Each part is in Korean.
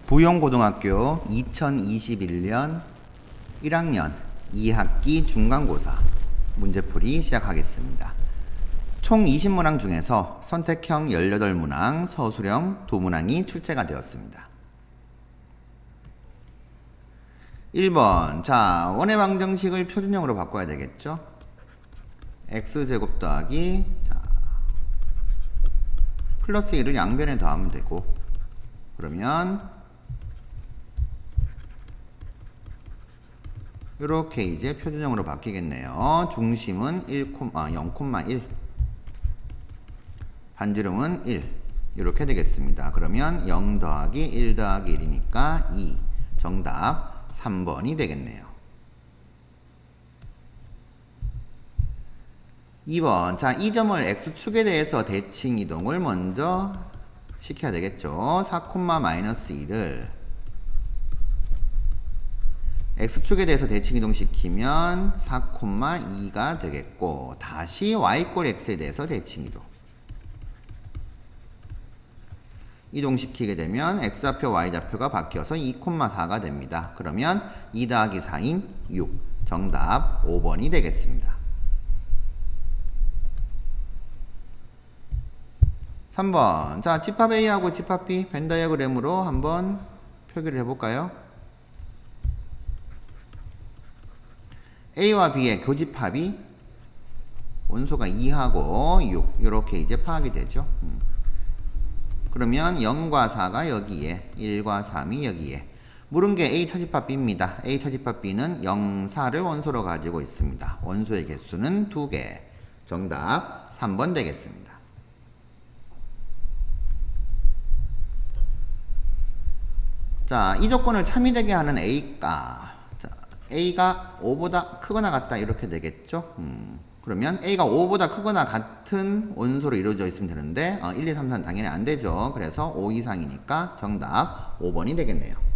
부영고등학교 2021년 1학년 2학기 중간고사 문제풀이 시작하겠습니다. 총 20문항 중에서 선택형 18문항, 서술형 2문항이 출제가 되었습니다. 1번, 자, 원의 방정식을 표준형으로 바꿔야 되겠죠? x제곱 더하기, 자, 플러스 1을 양변에 더하면 되고, 그러면 이렇게 이제 표준형으로 바뀌겠네요. 중심은 0,1, 반지름은 1, 이렇게 되겠습니다. 그러면 0 더하기 1 더하기 1이니까 2, 정답 3번이 되겠네요. 2번, 자, 이 점을 x축에 대해서 대칭 이동을 먼저 시켜야 되겠죠. 4,-1을 x축에 대해서 대칭 이동시키면 4,2가 되겠고, 다시 y=x에 대해서 대칭 이동시키게 되면 x좌표 y좌표가 바뀌어서 2,4가 됩니다. 그러면 2 더하기 4인 6, 정답 5번이 되겠습니다. 3번, 자, 집합 A하고 집합 B 벤 다이어그램으로 한번 표기를 해볼까요? A와 B의 교집합이 원소가 2하고 6 이렇게 이제 파악이 되죠. 그러면 0과 4가 여기에, 1과 3이 여기에. 물은 게 A 차집합 B입니다. A 차집합 B는 0, 4를 원소로 가지고 있습니다. 원소의 개수는 2개. 정답 3번 되겠습니다. 자, 이 조건을 참이되게 하는 A가, 자, A가 5보다 크거나 같다 이렇게 되겠죠. 그러면 A가 5보다 크거나 같은 원소로 이루어져 있으면 되는데 1, 2, 3, 4는 당연히 안 되죠. 그래서 5 이상이니까 정답 5번이 되겠네요.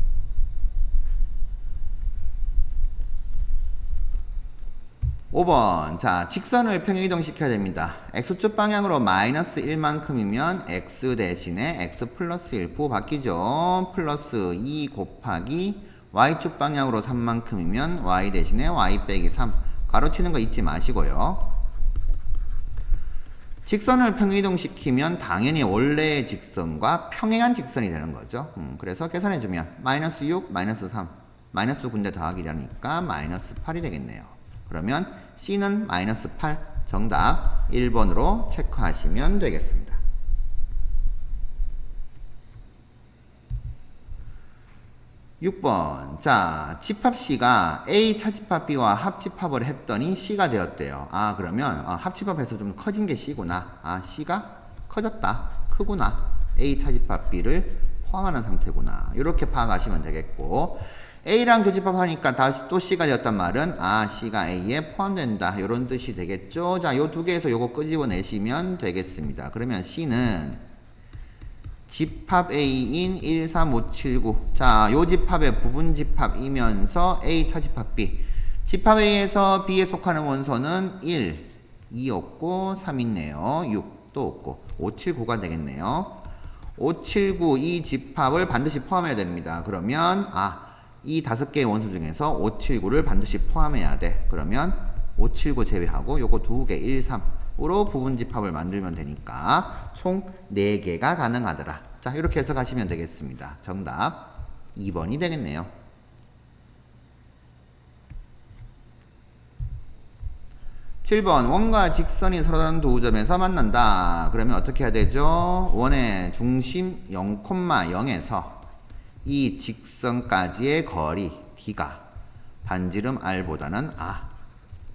5번, 자, 직선을 평행이동시켜야 됩니다. x축 방향으로 마이너스 1만큼이면 x 대신에 x 플러스 1 부호 바뀌죠. 플러스 2 곱하기 y축 방향으로 3만큼이면 y 대신에 y 빼기 3. 가로치는 거 잊지 마시고요. 직선을 평행이동시키면 당연히 원래의 직선과 평행한 직선이 되는 거죠. 그래서 계산해주면 마이너스 6, 마이너스 3, 마이너스 군대 더하기라니까 마이너스 8이 되겠네요. 그러면 C는 마이너스 8, 정답 1번으로 체크하시면 되겠습니다. 6번, 자, 집합 C가 A 차집합 B와 합집합을 했더니 C가 되었대요. 아, 그러면 합집합해서 좀 커진 게 C구나. 아, C가 커졌다, 크구나. A 차집합 B를 포함하는 상태구나. 이렇게 파악하시면 되겠고, A랑 교집합하니까 다시 또 C가 되었단 말은 C가 A에 포함된다, 이런 뜻이 되겠죠. 자, 요 두 개에서 요거 끄집어내시면 되겠습니다. 그러면 C는 집합 A인 1, 3, 5, 7, 9. 자, 요 집합의 부분 집합이면서 A 차집합 B. 집합 A에서 B에 속하는 원소는 1, 2 없고 3 있네요. 6 또 없고 5, 7, 9가 되겠네요. 5, 7, 9 이 집합을 반드시 포함해야 됩니다. 그러면 이 5개의 원소 중에서 5, 7, 9를 반드시 포함해야 돼. 그러면 5, 7, 9 제외하고 요거 2개 1, 3으로 부분 집합을 만들면 되니까 총 4개가 가능하더라. 자, 이렇게 해석하시면 되겠습니다. 정답 2번이 되겠네요. 7번, 원과 직선이 서로 다른 두 점에서 만난다. 그러면 어떻게 해야 되죠? 원의 중심 0,0에서 이 직선까지의 거리 D가 반지름 R보다는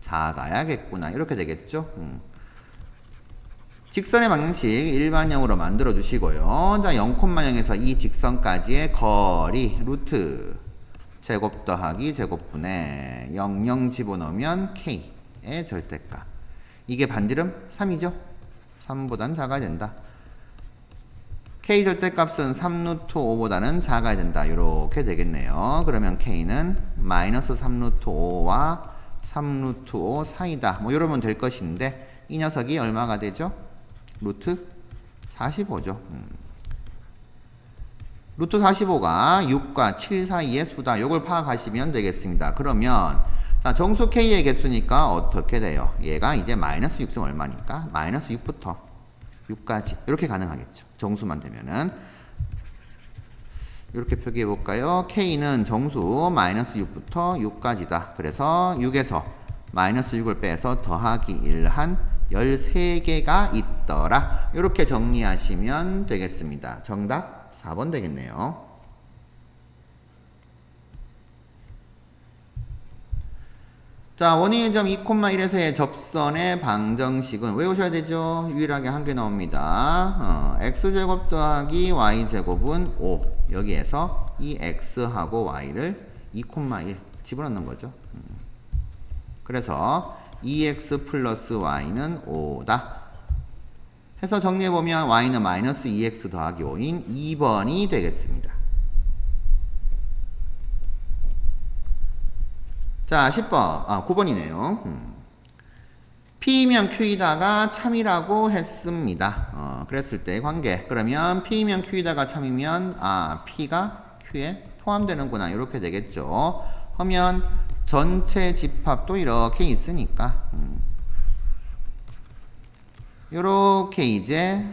작아야겠구나, 이렇게 되겠죠. 직선의 방정식 일반형으로 만들어 주시고요. 자, 0,0에서 이 직선까지의 거리 루트 제곱 더하기 제곱분의 00 집어넣으면 K의 절대값. 이게 반지름 3이죠. 3보단 작아야 된다. K 절대값은 3루트 5보다는 작아야 된다. 이렇게 되겠네요. 그러면 K는 마이너스 3루트 5와 3루트 5 사이다. 뭐 이러면 될 것인데, 이 녀석이 얼마가 되죠? 루트 45죠. 루트 45가 6과 7 사이의 수다. 요걸 파악하시면 되겠습니다. 그러면 자, 정수 K의 개수니까 어떻게 돼요? 얘가 이제 마이너스 6점 얼마니까? 마이너스 6부터 6까지 이렇게 가능하겠죠. 정수만 되면은 이렇게 표기해 볼까요? K는 정수 마이너스 6부터 6까지다. 그래서 6에서 마이너스 6을 빼서 더하기 1 한 13개가 있더라. 이렇게 정리하시면 되겠습니다. 정답 4번 되겠네요. 자, 원인의 점 2,1에서의 접선의 방정식은 외우셔야 되죠. 유일하게 한 개 나옵니다. x제곱 더하기 y제곱은 5. 여기에서 이 x하고 y를 2,1 집어넣는 거죠. 그래서 2x 플러스 y는 5다. 해서 정리해보면 y는 마이너스 2x 더하기 5인 2번이 되겠습니다. 자, 10번, 9번이네요. P면 Q이다가 참이라고 했습니다. 그랬을 때 관계. 그러면 P면 Q이다가 참이면, P가 Q에 포함되는구나. 이렇게 되겠죠. 하면 전체 집합도 이렇게 있으니까, 이렇게 이제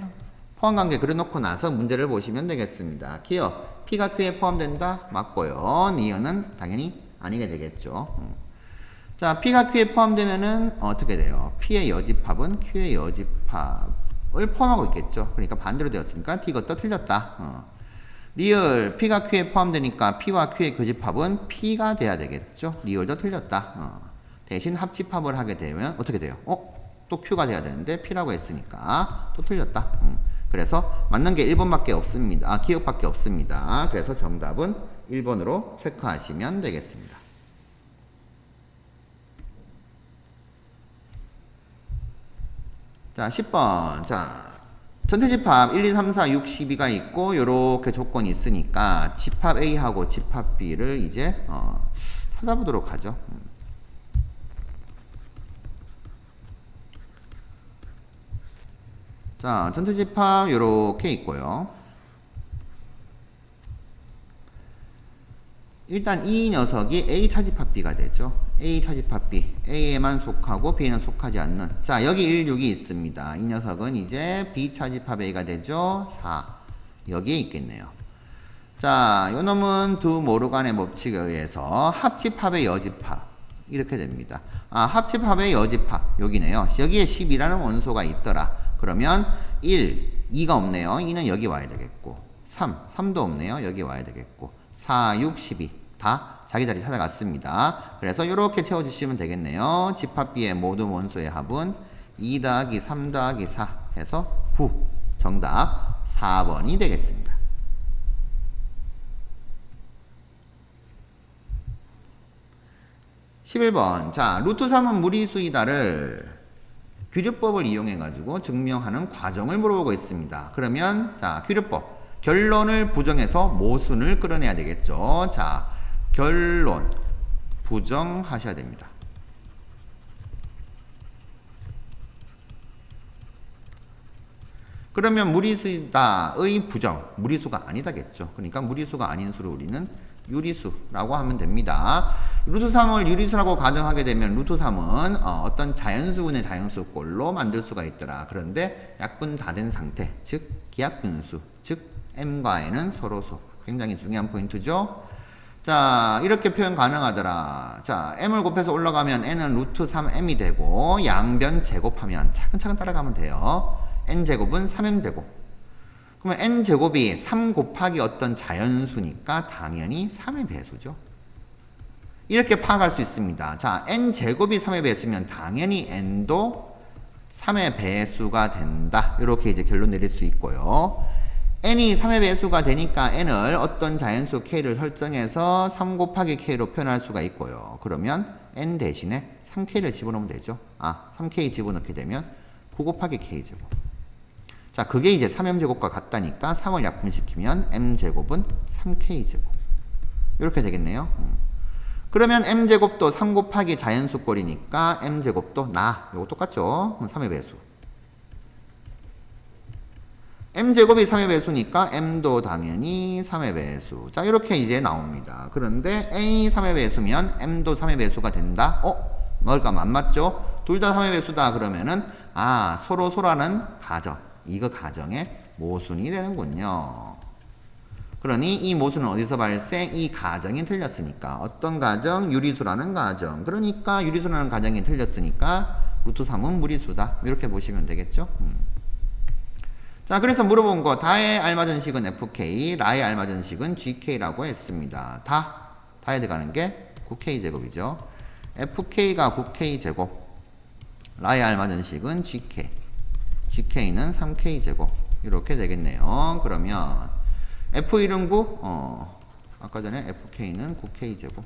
포함관계 그려놓고 나서 문제를 보시면 되겠습니다. 기억, P가 Q에 포함된다? 맞고요. 니은은 당연히 아니게 되겠죠. 자, P가 Q에 포함되면은 어떻게 돼요? P의 여집합은 Q의 여집합을 포함하고 있겠죠. 그러니까 반대로 되었으니까 T 이것도 틀렸다. 리을 P가 Q에 포함되니까 P와 Q의 교집합은 P가 돼야 되겠죠. 리을도 틀렸다. 대신 합집합을 하게 되면 어떻게 돼요? 또 Q가 돼야 되는데 P라고 했으니까 또 틀렸다. 그래서 맞는 게 1번밖에 없습니다. 기억밖에 없습니다. 그래서 정답은 1번으로 체크하시면 되겠습니다. 자, 10번. 자, 전체 집합 1, 2, 3, 4, 6, 12가 있고 요렇게 조건이 있으니까 집합 A하고 집합 B를 이제 찾아보도록 하죠. 자, 전체 집합 요렇게 있고요. 일단 이 녀석이 A 차집합 B가 되죠. A 차집합 B. A에만 속하고 B에는 속하지 않는. 자, 여기 1, 6이 있습니다. 이 녀석은 이제 B 차집합 A가 되죠. 4. 여기에 있겠네요. 자, 요 놈은 두 모르간의 법칙에 의해서 합집합의 여집합. 이렇게 됩니다. 합집합의 여집합. 여기네요. 여기에 10이라는 원소가 있더라. 그러면 1, 2가 없네요. 2는 여기 와야 되겠고. 3, 3도 없네요. 여기 와야 되겠고. 4, 6, 12. 다 자기 자리 찾아갔습니다. 그래서 이렇게 채워주시면 되겠네요. 집합 B의 모든 원소의 합은 2 더하기 3 더하기 4 해서 9. 정답 4번이 되겠습니다. 11번. 자, 루트 3은 무리수이다를 규律법을 이용해가지고 증명하는 과정을 물어보고 있습니다. 그러면, 자, 규律법. 결론을 부정해서 모순을 끌어내야 되겠죠. 자, 결론 부정하셔야 됩니다. 그러면 무리수다의 부정, 무리수가 아니다겠죠. 그러니까 무리수가 아닌 수를 우리는 유리수라고 하면 됩니다. 루트 3을 유리수라고 가정하게 되면 루트 3은 어떤 자연수분의 자연수꼴로 만들 수가 있더라. 그런데 약분 다 된 상태, 즉 기하분수, 즉 M과 N은 서로수. 굉장히 중요한 포인트죠. 자, 이렇게 표현 가능하더라. 자, M을 곱해서 올라가면 N은 루트 3M이 되고 양변 제곱하면 차근차근 따라가면 돼요. N제곱은 3M 되고 그러면 N제곱이 3 곱하기 어떤 자연수니까 당연히 3의 배수죠. 이렇게 파악할 수 있습니다. 자, N제곱이 3의 배수면 당연히 N도 3의 배수가 된다. 이렇게 이제 결론 내릴 수 있고요. N이 3의 배수가 되니까 N을 어떤 자연수 K를 설정해서 3 곱하기 K로 표현할 수가 있고요. 그러면 N 대신에 3K를 집어넣으면 되죠. 3K 집어넣게 되면 9 곱하기 K제곱. 자, 그게 이제 3M제곱과 같다니까 3을 약분시키면 M제곱은 3K제곱. 이렇게 되겠네요. 그러면 M제곱도 3 곱하기 자연수꼴이니까 M제곱도 이거 똑같죠? 3의 배수. m제곱이 3의 배수니까 m도 당연히 3의 배수. 자, 이렇게 이제 나옵니다. 그런데 a 3의 배수면 m도 3의 배수가 된다? 뭘까? 안 맞죠? 둘 다 3의 배수다 그러면은 서로라는 가정, 이거 가정의 모순이 되는군요. 그러니 이 모순은 어디서 발생? 이 가정이 틀렸으니까. 어떤 가정? 유리수라는 가정. 그러니까 유리수라는 가정이 틀렸으니까 루트 3은 무리수다. 이렇게 보시면 되겠죠? 자, 그래서 물어본 거 다의 알맞은 식은 fk, 라의 알맞은 식은 gk라고 했습니다. 다에 들어가는 게 9k 제곱이죠. fk가 9k 제곱, 라의 알맞은 식은 gk, gk는 3k 제곱 이렇게 되겠네요. 그러면 f1은 9, 아까 전에 fk는 9k 제곱,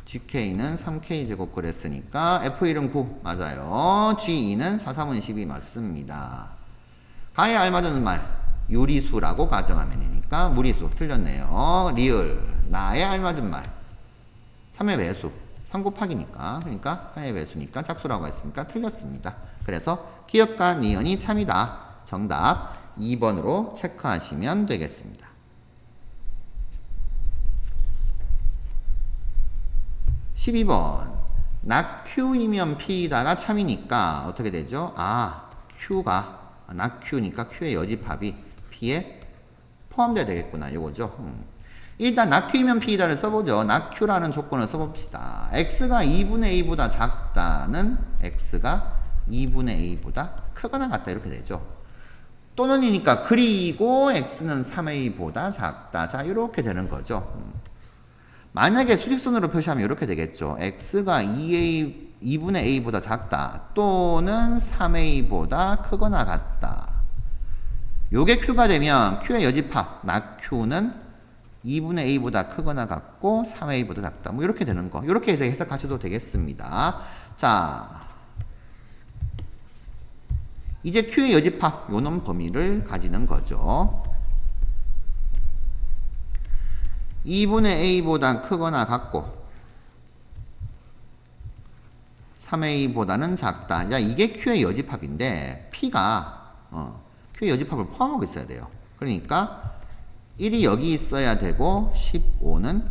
gk는 3k 제곱 그랬으니까 f1은 9 맞아요. g2는 4, 3은 12 맞습니다. 가에 알맞은 말 유리수라고 가정하면 되니까 무리수 틀렸네요. 리을 나에 알맞은 말 3의 배수 3 곱하기니까 그러니까 3의 배수니까 짝수라고 했으니까 틀렸습니다. 그래서 기역과 니은이 참이다. 정답 2번으로 체크하시면 되겠습니다. 12번 낙 Q이면 P다가 참이니까 어떻게 되죠? Q가 낙 Q니까 Q의 여집합이 P에 포함되어야 되겠구나 이거죠. 일단 낙 Q이면 P다를 써보죠. 낙 Q라는 조건을 써봅시다. X가 2분의 A보다 작다는 X가 2분의 A보다 크거나 같다 이렇게 되죠. 또는이니까 그리고 X는 3A보다 작다. 자 이렇게 되는 거죠. 만약에 수직선으로 표시하면 이렇게 되겠죠. X가 2분의 A보다 작다. 또는 3A보다 크거나 같다. 요게 Q가 되면 Q의 여집합, 낙 Q는 2분의 A보다 크거나 같고 3A보다 작다. 뭐 이렇게 되는 거. 이렇게 해서 해석하셔도 되겠습니다. 자, 이제 Q의 여집합, 요놈 범위를 가지는 거죠. 2분의 A보다 크거나 같고 3A보다는 작다. 자, 이게 Q의 여집합인데 P가 Q의 여집합을 포함하고 있어야 돼요. 그러니까 1이 여기 있어야 되고 15는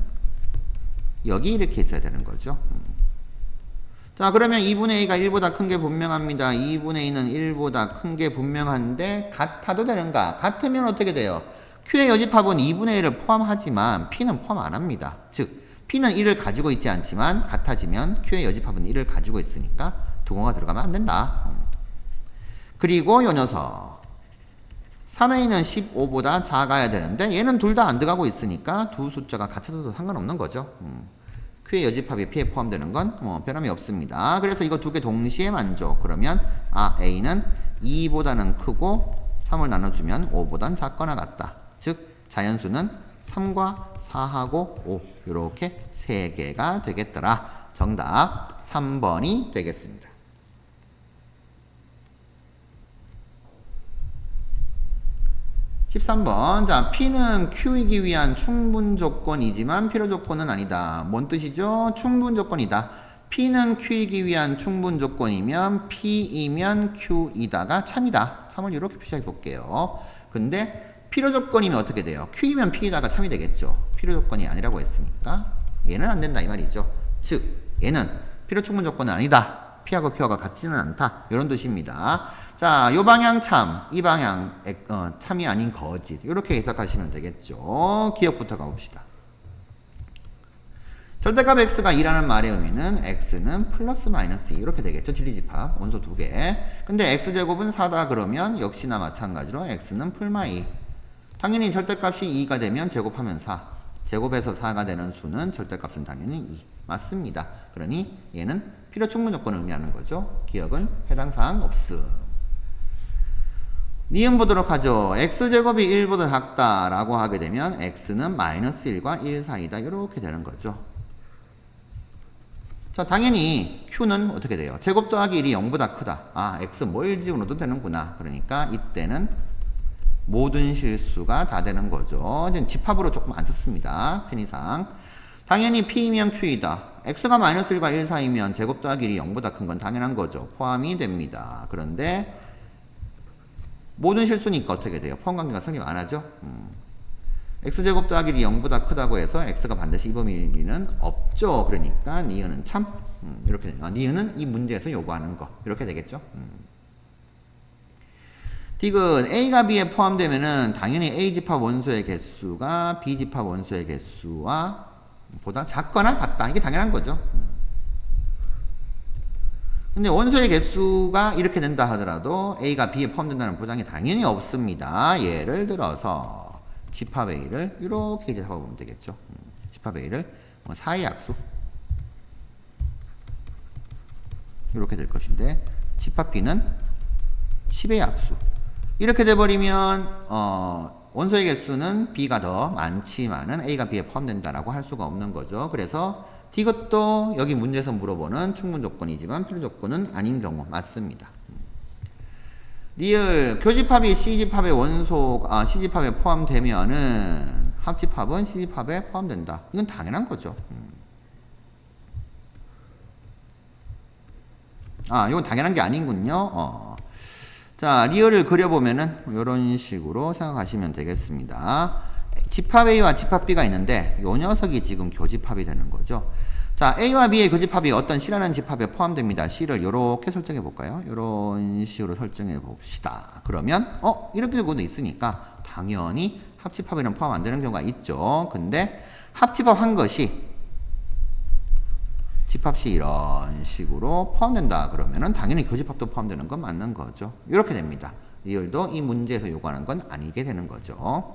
여기 이렇게 있어야 되는 거죠. 자, 그러면 2분의 A가 1보다 큰 게 분명합니다. 2분의 A는 1보다 큰 게 분명한데 같아도 되는가? 같으면 어떻게 돼요? Q의 여집합은 2분의 1을 포함하지만 P는 포함 안 합니다. 즉 P는 1을 가지고 있지 않지만 같아지면 Q의 여집합은 1을 가지고 있으니까 두공가 들어가면 안 된다. 그리고 요 녀석 3A는 15보다 작아야 되는데 얘는 둘 다 안 들어가고 있으니까 두 숫자가 같아도 상관없는 거죠. Q의 여집합이 P에 포함되는 건 변함이 없습니다. 그래서 이거 두 개 동시에 만족. 그러면 A는 2보다는 크고 3을 나눠주면 5보단 작거나 같다. 즉 자연수는 3과 4하고 5 이렇게 3개가 되겠더라. 정답 3번이 되겠습니다. 13번. 자, P는 Q이기 위한 충분 조건이지만 필요 조건은 아니다. 뭔 뜻이죠? 충분 조건이다. P는 Q이기 위한 충분 조건이면 P이면 Q이다가 참이다. 3을 이렇게 표시해 볼게요. 근데 필요 조건이면 어떻게 돼요? Q이면 P이다가 참이 되겠죠. 필요 조건이 아니라고 했으니까 얘는 안 된다 이 말이죠. 즉 얘는 필요 충분 조건은 아니다. P하고 Q하고 같지는 않다. 이런 뜻입니다. 자, 요 방향 참, 이 방향 참이 아닌 거짓. 이렇게 해석하시면 되겠죠. 기억부터 가봅시다. 절대값 x가 2라는 말의 의미는 x는 플러스 마이너스 2 이렇게 되겠죠. 진리집합 원소 2개. 근데 x제곱은 4다 그러면 역시나 마찬가지로 x는 풀마 2. 당연히 절대값이 2가 되면 제곱하면 4. 제곱해서 4가 되는 수는 절대값은 당연히 2. 맞습니다. 그러니 얘는 필요 충분 조건을 의미하는 거죠. 기억은 해당 사항 없음. 니은 보도록 하죠. x제곱이 1보다 작다라고 하게 되면 x는 마이너스 1과 1 사이다. 이렇게 되는 거죠. 자, 당연히 q는 어떻게 돼요? 제곱 더하기 1이 0보다 크다. x 뭘 집어넣어도 되는구나. 그러니까 이때는 모든 실수가 다 되는 거죠. 이제 집합으로 조금 안 썼습니다. 편의상. 당연히 p이면 q이다. x가 마이너스 1과 1 사이면 제곱 더하기 1이 0보다 큰 건 당연한 거죠. 포함이 됩니다. 그런데 모든 실수니까 어떻게 돼요? 포함 관계가 성립 안 하죠? x제곱 더하기 0보다 크다고 해서 x가 반드시 2범위일 리는 없죠. 그러니까 니은은 참 이렇게 니은은 이 문제에서 요구하는 거 이렇게 되겠죠. 디귿 A가 B에 포함되면은 당연히 A 집합 원소의 개수가 B 집합 원소의 개수와 보다 작거나 같다. 이게 당연한 거죠. 근데 원소의 개수가 이렇게 된다 하더라도 A가 B에 포함된다는 보장이 당연히 없습니다. 예를 들어서 집합 A를 이렇게 이제 잡아보면 되겠죠. 집합 A를 4의 약수 이렇게 될 것인데 집합 B는 10의 약수 이렇게 돼버리면 원소의 개수는 B가 더 많지만은 A가 B에 포함된다라고 할 수가 없는 거죠. 그래서 디귿도 여기 문제에서 물어보는 충분 조건이지만 필요 조건은 아닌 경우 맞습니다. 리을 교집합이 C집합의 원소 C집합에 포함되면은 합집합은 C집합에 포함된다. 이건 당연한 거죠. 이건 당연한 게 아닌군요. 자, 리얼을 그려보면은 이런 식으로 생각하시면 되겠습니다. 집합 A와 집합 B가 있는데 이 녀석이 지금 교집합이 되는 거죠. 자, A와 B의 교집합이 어떤 C라는 집합에 포함됩니다. C를 이렇게 설정해 볼까요? 이런 식으로 설정해 봅시다. 그러면 이렇게 경우도 있으니까 당연히 합집합에는 포함 안 되는 경우가 있죠. 근데 합집합 한 것이 집합시 이런 식으로 포함된다 그러면은 당연히 교집합도 포함되는 건 맞는 거죠. 이렇게 됩니다. 리얼도 이 문제에서 요구하는 건 아니게 되는 거죠.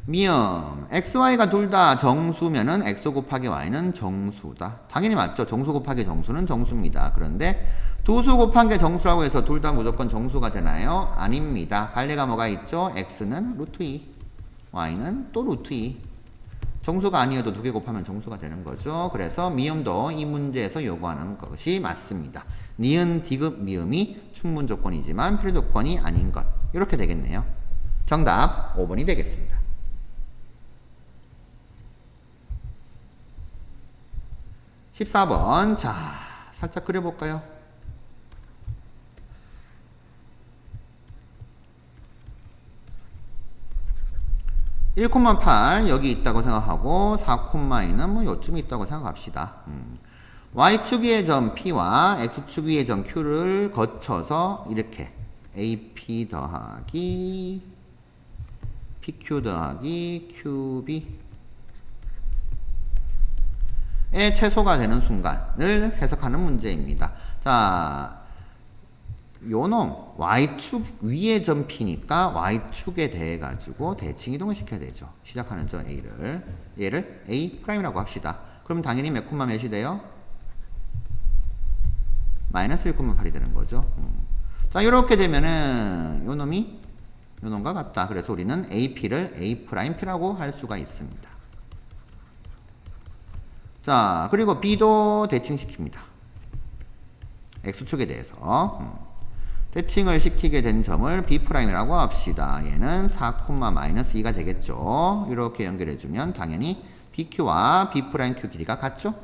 미음 x, y가 둘 다 정수면은 x 곱하기 y는 정수다. 당연히 맞죠. 정수 곱하기 정수는 정수입니다. 그런데 두 수 곱한 게 정수라고 해서 둘 다 무조건 정수가 되나요? 아닙니다. 반례가 뭐가 있죠? x는 루트 2, y는 또 루트 2. 정수가 아니어도 두 개 곱하면 정수가 되는 거죠. 그래서 미음도 이 문제에서 요구하는 것이 맞습니다. 니은, 디귿, 미음이 충분 조건이지만 필요 조건이 아닌 것. 이렇게 되겠네요. 정답 5번이 되겠습니다. 14번. 자, 살짝 그려볼까요? 1,8 여기 있다고 생각하고 4,2는 뭐 요쯤 있다고 생각합시다. y축 위의 점 P와 x축 위의 점 Q를 거쳐서 이렇게 AP 더하기 PQ 더하기 QB의 최소가 되는 순간을 해석하는 문제입니다. 자, 요놈 y축 위의 점 P니까 y축에 대해 가지고 대칭 이동을 시켜야 되죠. 시작하는 점 A를 얘를 A'이라고 합시다. 그럼 당연히 몇 콤마 몇이 돼요? 마이너스 1,8이 되는 거죠. 자, 이렇게 되면은 요놈이 요놈과 같다. 그래서 우리는 AP를 A'P라고 할 수가 있습니다. 자, 그리고 B도 대칭시킵니다. X축에 대해서 대칭을 시키게 된 점을 B'이라고 합시다. 얘는 4,-2가 되겠죠. 이렇게 연결해주면 당연히 BQ와 B'Q 길이가 같죠?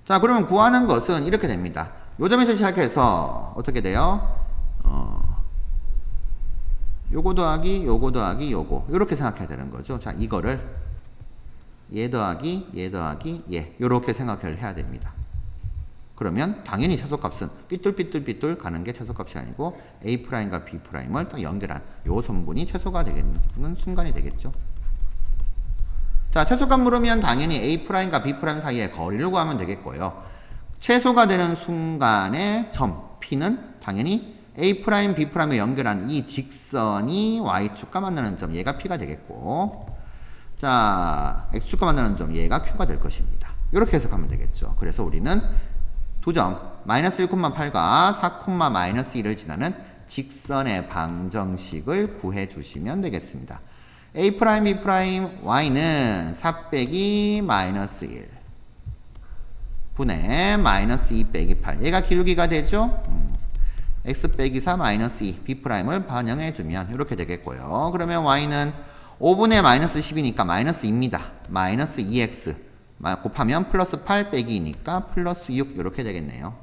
자, 그러면 구하는 것은 이렇게 됩니다. 요 점에서 시작해서 어떻게 돼요? 요거 더하기 요거 더하기 요거 이렇게 생각해야 되는 거죠. 자, 이거를 얘 더하기 얘 더하기 얘 요렇게 생각을 해야 됩니다. 그러면 당연히 최소값은 삐뚤 가는 게 최소값이 아니고 A'과 B'을 딱 연결한 요 선분이 최소가 되는 순간이 되겠죠. 자, 최소값 물으면 당연히 A'과 B' 사이의 거리를 구하면 되겠고요. 최소가 되는 순간의 점 P는 당연히 A', B'을 연결한 이 직선이 Y축과 만나는 점, 얘가 P가 되겠고, 자, X축과 만나는 점, 얘가 Q가 될 것입니다. 이렇게 해석하면 되겠죠. 그래서 우리는 두 점, 마이너스 1,8과 4,-1을 지나는 직선의 방정식을 구해 주시면 되겠습니다. A', B', Y는 4 빼기 마이너스 1 분의 마이너스 2 빼기 8. 얘가 기울기가 되죠? x 빼기 4 마이너스 2 B'을 반영해주면 이렇게 되겠고요. 그러면 Y는 5분의 마이너스 10이니까 마이너스 2입니다. 마이너스 2x 곱하면 플러스 8 빼기니까 플러스 6 이렇게 되겠네요.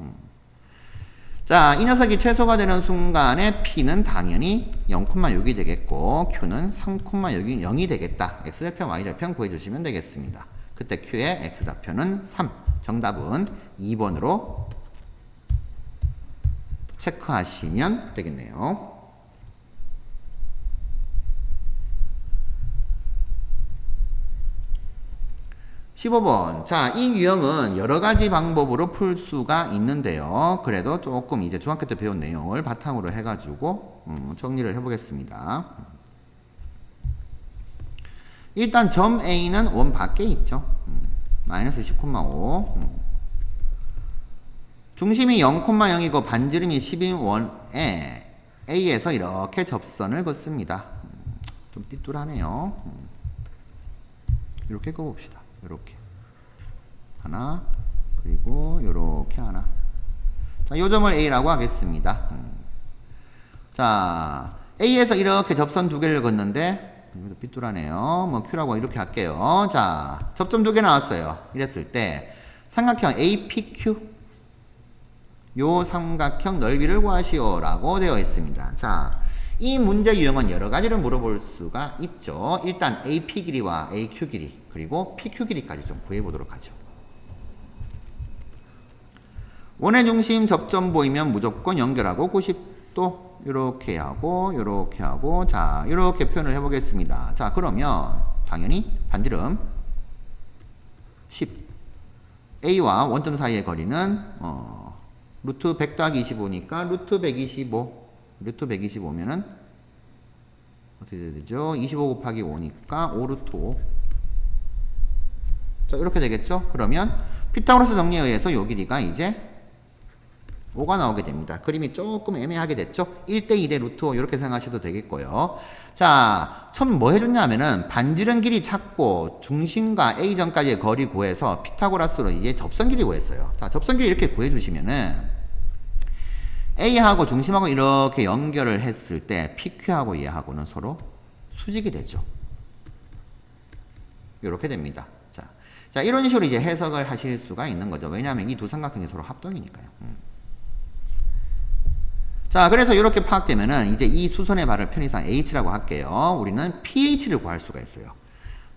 자, 이 녀석이 최소가 되는 순간에 P는 당연히 0,6이 되겠고 Q는 3,0이 되겠다. X좌표, Y좌표 구해주시면 되겠습니다. 그때 Q의 X좌표는 3. 정답은 2번으로 체크하시면 되겠네요. 15번. 자, 이 유형은 여러 가지 방법으로 풀 수가 있는데요. 그래도 조금 이제 중학교 때 배운 내용을 바탕으로 해가지고 정리를 해보겠습니다. 일단 점 A는 원 밖에 있죠. 마이너스 10,5. 중심이 0,0이고 반지름이 10인 원에 A에서 이렇게 접선을 긋습니다. 좀 삐뚤하네요. 이렇게 그어봅시다. 요렇게 하나, 그리고 요렇게 하나. 자, 요 점을 A라고 하겠습니다. 자, A에서 이렇게 접선 두 개를 긋는데 이것도 삐뚤하네요. 뭐 Q라고 이렇게 할게요. 자, 접점 두 개 나왔어요. 이랬을 때 삼각형 APQ 요 삼각형 넓이를 구하시오 라고 되어 있습니다. 자, 이 문제 유형은 여러 가지를 물어볼 수가 있죠. 일단 AP 길이와 AQ 길이 그리고 PQ 길이까지 좀 구해보도록 하죠. 원의 중심 접점 보이면 무조건 연결하고 90도 이렇게 하고 자 이렇게 표현을 해보겠습니다. 자, 그러면 당연히 반지름 10 A와 원점 사이의 거리는 루트 100 더하기 25니까 루트 125 루트 125면은 어떻게 되죠? 25 곱하기 5니까 5 루트 5. 자, 이렇게 되겠죠? 그러면 피타고라스 정리에 의해서 요 길이가 이제 5가 나오게 됩니다. 그림이 조금 애매하게 됐죠? 1대 2대 루트 5 이렇게 생각하셔도 되겠고요. 자, 처음 뭐 해줬냐면은 반지름 길이 찾고 중심과 A점까지의 거리 구해서 피타고라스로 이제 접선 길이 구했어요. 자, 접선 길이 이렇게 구해주시면은 A하고 중심하고 이렇게 연결을 했을 때 PQ하고 얘하고는 서로 수직이 되죠. 이렇게 됩니다. 자, 이런 식으로 이제 해석을 하실 수가 있는 거죠. 왜냐하면 이 두 삼각형이 서로 합동이니까요. 자, 그래서 이렇게 파악되면은 이제 이 수선의 발을 편의상 H라고 할게요. 우리는 PH를 구할 수가 있어요.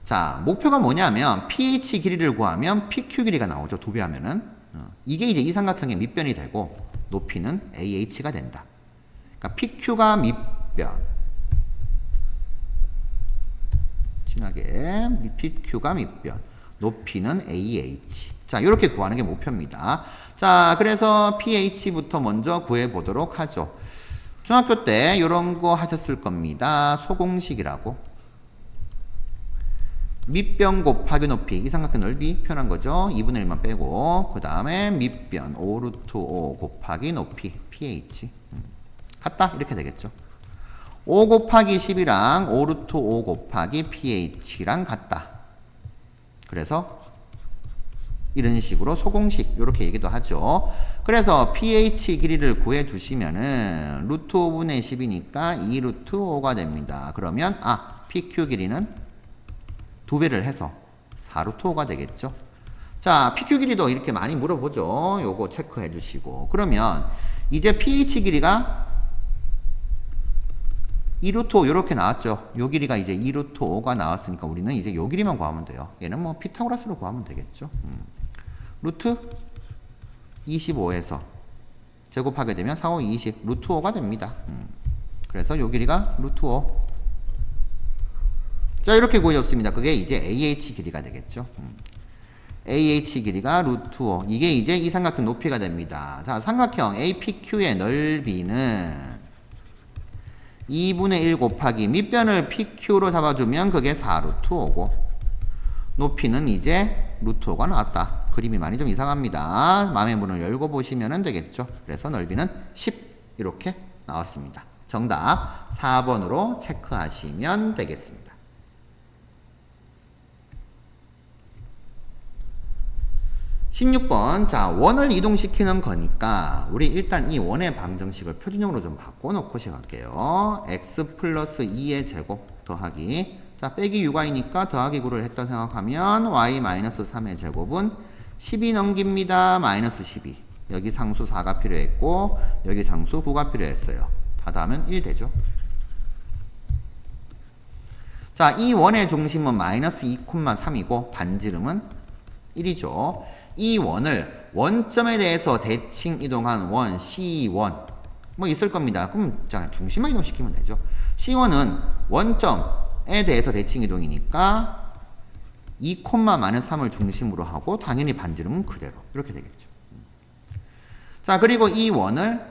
자, 목표가 뭐냐면 PH 길이를 구하면 PQ 길이가 나오죠. 두 배 하면은. 이게 이제 이 삼각형의 밑변이 되고 높이는 AH가 된다. 그러니까 PQ가 밑변. 진하게 PQ가 밑변. 높이는 AH. 자, 이렇게 구하는 게 목표입니다. 자, 그래서 PH부터 먼저 구해 보도록 하죠. 중학교 때 이런 거 하셨을 겁니다. 소공식이라고. 밑변 곱하기 높이, 이 삼각형 넓이 표현한 거죠. 2분의 1만 빼고 그 다음에 밑변 5 루트 5 곱하기 높이 pH 같다 이렇게 되겠죠. 5 곱하기 10이랑 5 루트 5 곱하기 pH랑 같다. 그래서 이런 식으로 소공식 이렇게 얘기도 하죠. 그래서 pH 길이를 구해 주시면은 루트 5분의 10이니까 2 루트 5가 됩니다. 그러면 PQ 길이는 두 배를 해서 4 루트 5가 되겠죠. 자, PQ 길이도 이렇게 많이 물어보죠. 요거 체크해 주시고. 그러면 이제 pH 길이가 2 루트 5 이렇게 나왔죠. 요 길이가 이제 2 루트 5가 나왔으니까 우리는 이제 요 길이만 구하면 돼요. 얘는 뭐 피타고라스로 구하면 되겠죠. 루트 25에서 제곱하게 되면 4, 5, 20 루트 5가 됩니다. 그래서 요 길이가 루트 5. 자, 이렇게 구해줬습니다. 그게 이제 AH 길이가 되겠죠. AH 길이가 루트 5. 이게 이제 이 삼각형 높이가 됩니다. 자, 삼각형 APQ의 넓이는 2분의 1 곱하기 밑변을 PQ로 잡아주면 그게 4 루트 5고 높이는 이제 루트 5가 나왔다. 그림이 많이 좀 이상합니다. 마음의 문을 열고 보시면 되겠죠. 그래서 넓이는 10 이렇게 나왔습니다. 정답 4번으로 체크하시면 되겠습니다. 16번. 자, 원을 이동시키는 거니까 우리 일단 이 원의 방정식을 표준형으로 좀 바꿔놓고 시작할게요. x 플러스 2의 제곱 더하기 자, 빼기 6y니까 더하기 9를 했다 생각하면 y-3의 제곱은 10이 넘깁니다. 마이너스 12. 여기 상수 4가 필요했고 여기 상수 9가 필요했어요. 다 더하면 1 되죠. 자, 이 원의 중심은 마이너스 2,3이고 반지름은 1이죠. 이 원을 원점에 대해서 대칭 이동한 원 C1 뭐 있을 겁니다. 그럼 자, 중심만 이동시키면 되죠. C1은 원점에 대해서 대칭 이동이니까 2,-3을 중심으로 하고 당연히 반지름은 그대로 이렇게 되겠죠. 자, 그리고 이 원을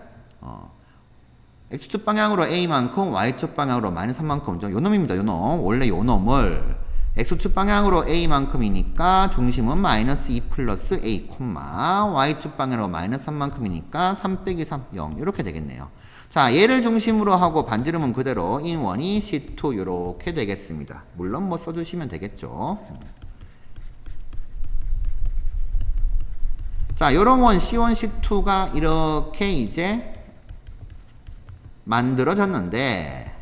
X축 방향으로 A만큼 Y축 방향으로 마이너스 3만큼 요 놈입니다. 요 놈. 원래 요 놈을 X축 방향으로 A만큼이니까 중심은 마이너스 2 플러스 A, Y축 방향으로 마이너스 3만큼이니까 3 빼기 3, 0 이렇게 되겠네요. 자, 얘를 중심으로 하고 반지름은 그대로 인원이 C2 이렇게 되겠습니다. 물론 뭐 써주시면 되겠죠. 자, 요런 원 C1, C2가 이렇게 이제 만들어졌는데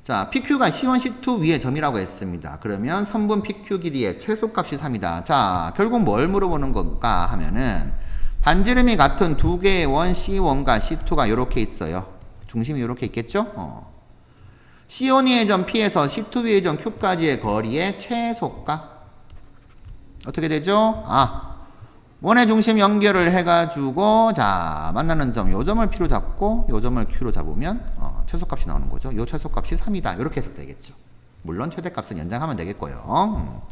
자, PQ가 C1, C2 위에 점이라고 했습니다. 그러면 선분 PQ 길이의 최소값이 3이다. 자, 결국 뭘 물어보는 건가 하면은 반지름이 같은 두 개의 원 C1과 C2가 이렇게 있어요. 중심이 이렇게 있겠죠? C1 위의 점 P에서 C2 위의 점 Q까지의 거리의 최소값 어떻게 되죠? 원의 중심 연결을 해가지고 자, 만나는 점, 요 점을 P로 잡고 요 점을 Q로 잡으면 최소값이 나오는 거죠. 요 최소값이 3이다. 이렇게 해석되겠죠. 물론 최대값은 연장하면 되겠고요.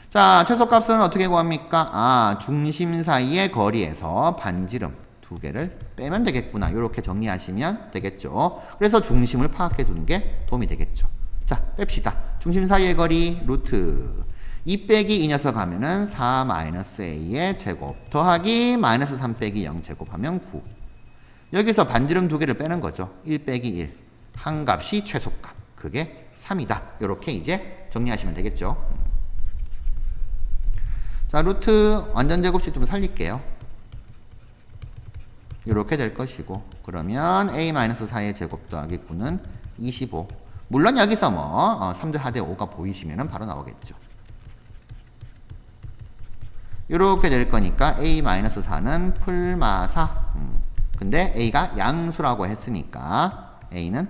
자, 최소값은 어떻게 구합니까? 중심 사이의 거리에서 반지름 두 개를 빼면 되겠구나. 이렇게 정리하시면 되겠죠. 그래서 중심을 파악해 두는 게 도움이 되겠죠. 자, 뺍시다. 중심 사이의 거리 루트 2 빼기 이 녀석 하면은 4 마이너스 A의 제곱 더하기 마이너스 3 빼기 0 제곱하면 9. 여기서 반지름 두 개를 빼는 거죠. 1 빼기 1. 한 값이 최소값. 그게 3이다. 이렇게 이제 정리하시면 되겠죠. 자, 루트 완전 제곱식 좀 살릴게요. 이렇게 될 것이고 그러면 A-4의 제곱 더하기 9는 25. 물론 여기서 뭐 3제 4대 5가 보이시면 바로 나오겠죠. 이렇게 될 거니까 A-4는 풀마사. 근데 A가 양수라고 했으니까 A는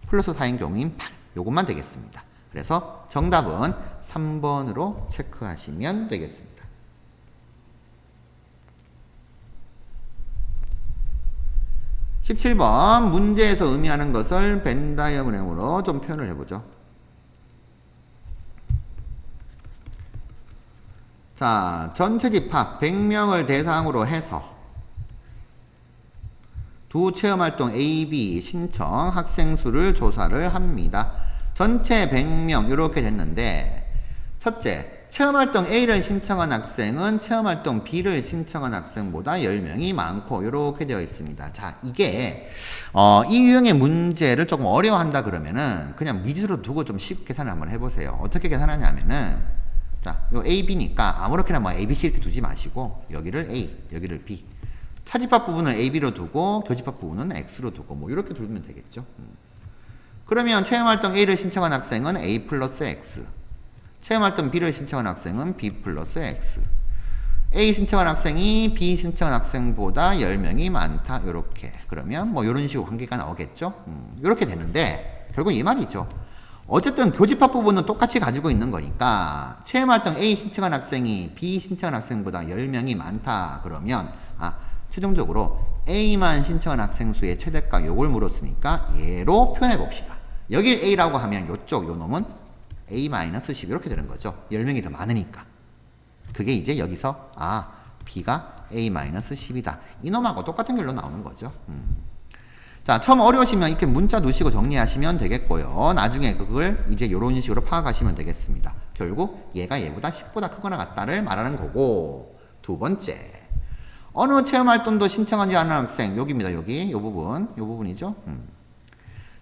플러스 4인 경우인 8. 요것만 되겠습니다. 그래서 정답은 3번으로 체크하시면 되겠습니다. 17번 문제에서 의미하는 것을 벤 다이어그램으로 좀 표현을 해보죠. 자, 전체 집합 100명을 대상으로 해서 두 체험활동 A, B 신청 학생 수를 조사를 합니다. 전체 100명 이렇게 됐는데 첫째, 체험활동 A를 신청한 학생은 체험활동 B를 신청한 학생보다 10명이 많고 이렇게 되어 있습니다. 자, 이게 이 유형의 문제를 조금 어려워한다 그러면은 그냥 미지수로 두고 좀 쉽게 계산을 한번 해보세요. 어떻게 계산하냐면은 자, 요 A, B니까 아무렇게나 뭐 A, B, C 이렇게 두지 마시고 여기를 A, 여기를 B. 차집합 부분을 A, B로 두고 교집합 부분은 X로 두고 뭐 이렇게 두면 되겠죠. 그러면 체험활동 A를 신청한 학생은 A 플러스 X. 체험활동 B를 신청한 학생은 B 플러스 X. A 신청한 학생이 B 신청한 학생보다 10명이 많다. 요렇게. 그러면 뭐 요런 식으로 관계가 나오겠죠. 요렇게 되는데 결국 이 말이죠. 어쨌든 교집합 부분은 똑같이 가지고 있는 거니까 체험활동 A 신청한 학생이 B 신청한 학생보다 10명이 많다 그러면 최종적으로 A만 신청한 학생 수의 최대값 요걸 물었으니까 얘로 표현해 봅시다. 여길 A라고 하면 요쪽 요 놈은 A-10 이렇게 되는 거죠. 10명이 더 많으니까. 그게 이제 여기서 B가 A-10이다. 이놈하고 똑같은 결로 나오는 거죠. 자, 처음 어려우시면 이렇게 문자 놓으시고 정리하시면 되겠고요. 나중에 그걸 이제 이런 식으로 파악하시면 되겠습니다. 결국 얘가 얘보다 10보다 크거나 같다를 말하는 거고 두 번째, 어느 체험활동도 신청하지 않은 학생 여기입니다. 여기 요 부분이죠.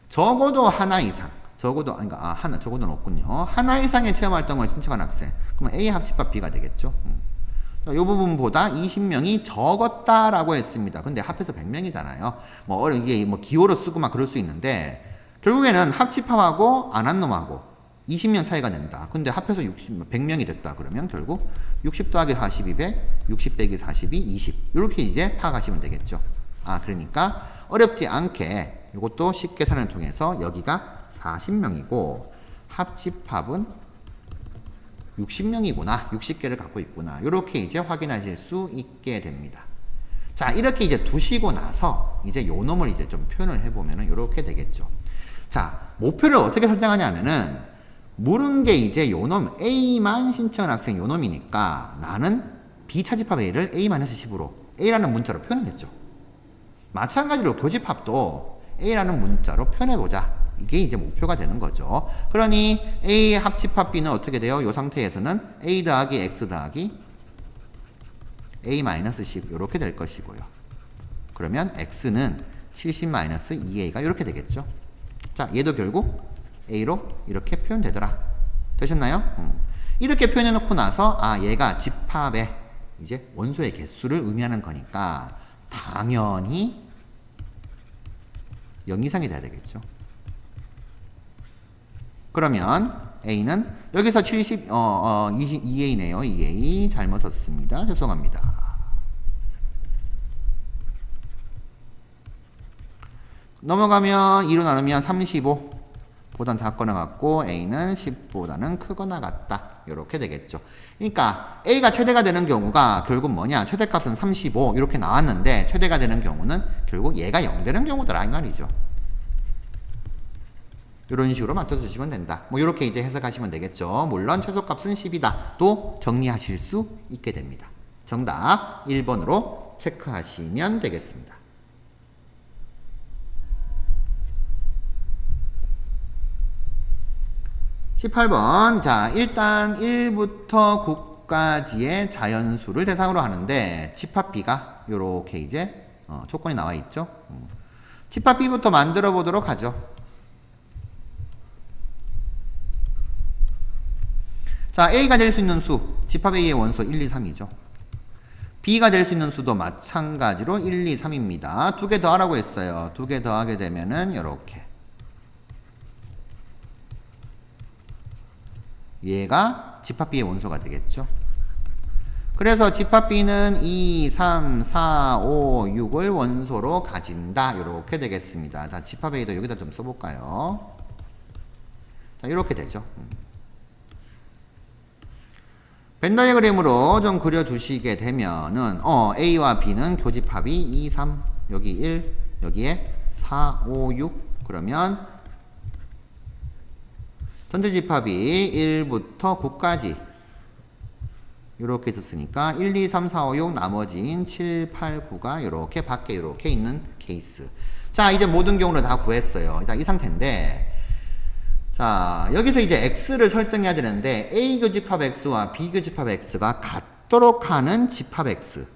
적어도 하나 이상 적어도는 없군요. 하나 이상의 체험활동을 신청한 학생 그러면 A 합집합 B가 되겠죠. 이 부분보다 20명이 적었다라고 했습니다. 근데 합해서 100명이잖아요. 이게 기호로 쓰고 막 그럴 수 있는데 결국에는 합집합하고 안 한 놈하고 20명 차이가 난다. 근데 합해서 100명이 됐다. 그러면 결국 60 더하기 40이 100, 60 빼기 40이 20. 이렇게 이제 파악하시면 되겠죠. 그러니까 어렵지 않게 이것도 식계산을 통해서 여기가 40명이고 합집합은 60명이구나. 60개를 갖고 있구나. 이렇게 이제 확인하실 수 있게 됩니다. 자, 이렇게 이제 두시고 나서 이제 요 놈을 이제 좀 표현을 해보면은 이렇게 되겠죠. 자, 목표를 어떻게 설정하냐면은 물은 게 이제 요 놈 A만 신청한 학생 요 놈이니까 나는 비차집합 A를 A-10으로 A라는 문자로 표현했죠. 마찬가지로 교집합도 A라는 문자로 표현해보자. 이게 이제 목표가 되는 거죠. 그러니 A 합집합 B는 어떻게 돼요? 이 상태에서는 A 더하기 X 더하기 A-10 이렇게 될 것이고요. 그러면 X는 70-2A가 이렇게 되겠죠. 자, 얘도 결국 A로 이렇게 표현되더라. 되셨나요? 이렇게 표현해 놓고 나서 얘가 집합의 이제 원소의 개수를 의미하는 거니까 당연히 0 이상이 돼야 되겠죠. 그러면 A는 여기서 2A네요. 2A 잘못 썼습니다. 죄송합니다. 넘어가면 2로 나누면 35보단 작거나 같고 A는 10보다는 크거나 같다. 이렇게 되겠죠. 그러니까 A가 최대가 되는 경우가 결국 뭐냐? 최대값은 35 이렇게 나왔는데 최대가 되는 경우는 결국 얘가 0 되는 경우더라 이 말이죠. 이런 식으로 맞춰주시면 된다. 뭐 이렇게 이제 해석하시면 되겠죠. 물론 최소값은 10이다. 또 정리하실 수 있게 됩니다. 정답 1번으로 체크하시면 되겠습니다. 18번. 자, 일단 1부터 9까지의 자연수를 대상으로 하는데 집합 B가 요렇게 이제 조건이 나와 있죠. 집합 B부터 만들어 보도록 하죠. 자, A가 될 수 있는 수, 집합 A의 원소 1, 2, 3이죠. B가 될 수 있는 수도 마찬가지로 1, 2, 3입니다. 두 개 더하라고 했어요. 두 개 더하게 되면은 요렇게. 얘가 집합 B의 원소가 되겠죠. 그래서 집합 B는 2, 3, 4, 5, 6을 원소로 가진다. 이렇게 되겠습니다. 자, 집합 A도 여기다 좀 써볼까요? 자, 이렇게 되죠. 벤 다이어그램으로 좀 그려주시게 되면은 A와 B는 교집합이 2, 3, 여기 1, 여기에 4, 5, 6 그러면 전체 집합이 1부터 9까지 이렇게 있었으니까 1, 2, 3, 4, 5, 6 나머지인 7, 8, 9가 이렇게 밖에 이렇게 있는 케이스. 자, 이제 모든 경우를 다 구했어요. 자, 이 상태인데 자, 여기서 이제 X를 설정해야 되는데 A 교집합 X와 B 교집합 X가 같도록 하는 집합 X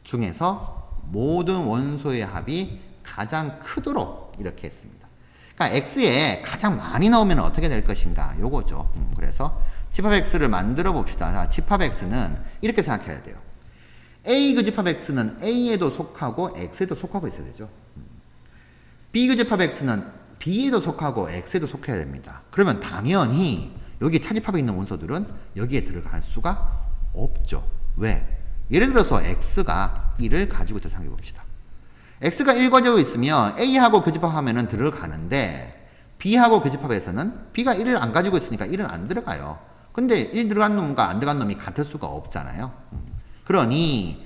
중에서 모든 원소의 합이 가장 크도록 이렇게 했습니다. 그러니까 X에 가장 많이 넣으면 어떻게 될 것인가 요거죠. 그래서 집합 X를 만들어 봅시다. 자, 집합 X는 이렇게 생각해야 돼요. A 교집합 X는 A에도 속하고 X에도 속하고 있어야 되죠. B 교집합 X는 B에도 속하고 X에도 속해야 됩니다. 그러면 당연히 여기 차집합에 있는 원소들은 여기에 들어갈 수가 없죠. 왜? 예를 들어서 X가 1을 가지고 있다 생각해 봅시다. X가 1 가지고 있으면 A하고 교집합하면은 들어가는데 B하고 교집합에서는 B가 1을 안 가지고 있으니까 1은 안 들어가요. 근데 1 들어간 놈과 안 들어간 놈이 같을 수가 없잖아요. 그러니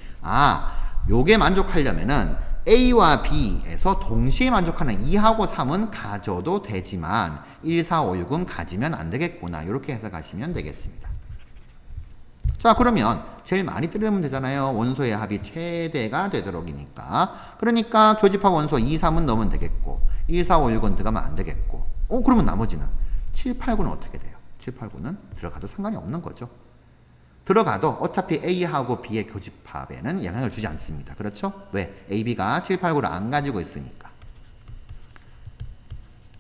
요게 만족하려면은 A와 B에서 동시에 만족하는 2하고 3은 가져도 되지만 1, 4, 5, 6은 가지면 안 되겠구나. 이렇게 해석하시면 되겠습니다. 자, 그러면 제일 많이 때리면 되잖아요. 원소의 합이 최대가 되도록이니까. 그러니까 교집합 원소 2, 3은 넣으면 되겠고 1, 4, 5, 6은 들어가면 안 되겠고 그러면 나머지는 7, 8, 9는 어떻게 돼요? 7, 8, 9는 들어가도 상관이 없는 거죠. 들어가도 어차피 A하고 B의 교집합에는 영향을 주지 않습니다. 그렇죠? 왜? A, B가 7, 8, 9를 안 가지고 있으니까.